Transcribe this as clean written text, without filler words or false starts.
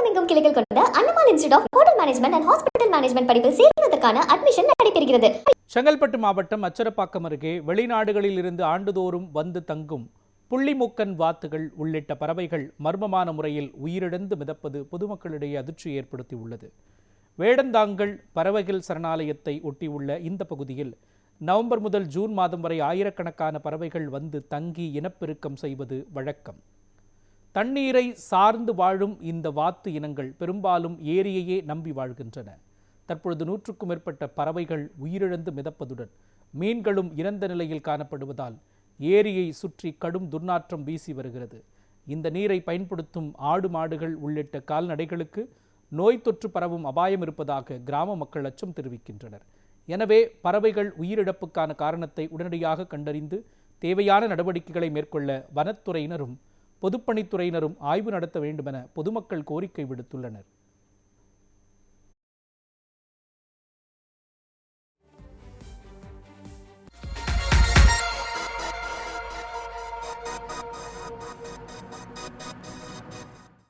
தமிழகமெங்கும் கிளைகள் கொண்ட Annamalai institute of hotel management and hospital management படிப்பில் சேர்வதற்கான அட்மிஷன் நடைபெறுகிறது. செங்கல்பட்டு மாவட்டம் அச்சரப்பாக்கம் அருகே வெளிநாடுகளில் இருந்து ஆண்டுதோறும் வந்து தங்கும் புள்ளிமூக்கன் வாத்துகள் உள்ளிட்ட பறவைகள் மர்மமான முறையில் உயிரிழந்து மிதப்பது பொதுமக்களிடையே அதிர்ச்சி ஏற்படுத்தியுள்ளது. வேடந்தாங்கல் பறவைகள் சரணாலயத்தை ஒட்டியுள்ள இந்த பகுதியில் நவம்பர் முதல் ஜூன் மாதம் வரை ஆயிரக்கணக்கான பறவைகள் வந்து தங்கி இனப்பெருக்கம் செய்வது வழக்கம். தண்ணீரை சார்ந்து வாழும் இந்த வாத்து இனங்கள் பெரும்பாலும் ஏரியையே நம்பி வாழ்கின்றன. தற்பொழுது 100க்கும் மேற்பட்ட பறவைகள் உயிரிழந்து மிதப்பதுடன் மீன்களும் இறந்த நிலையில் காணப்படுவதால் ஏரியை சுற்றி கடும் துர்நாற்றம் வீசி வருகிறது. இந்த நீரை பயன்படுத்தும் ஆடு மாடுகள் உள்ளிட்ட கால்நடைகளுக்கு நோய் தொற்று பரவும் அபாயம் இருப்பதாக கிராம மக்கள் அச்சம் தெரிவிக்கின்றனர். எனவே பறவைகள் உயிரிழப்புக்கான காரணத்தை உடனடியாக கண்டறிந்து தேவையான நடவடிக்கைகளை மேற்கொள்ள வனத்துறையினரும் பொதுப்பணித்துறையினரும் ஆய்வு நடத்த வேண்டுமென பொதுமக்கள் கோரிக்கை விடுத்துள்ளனர்.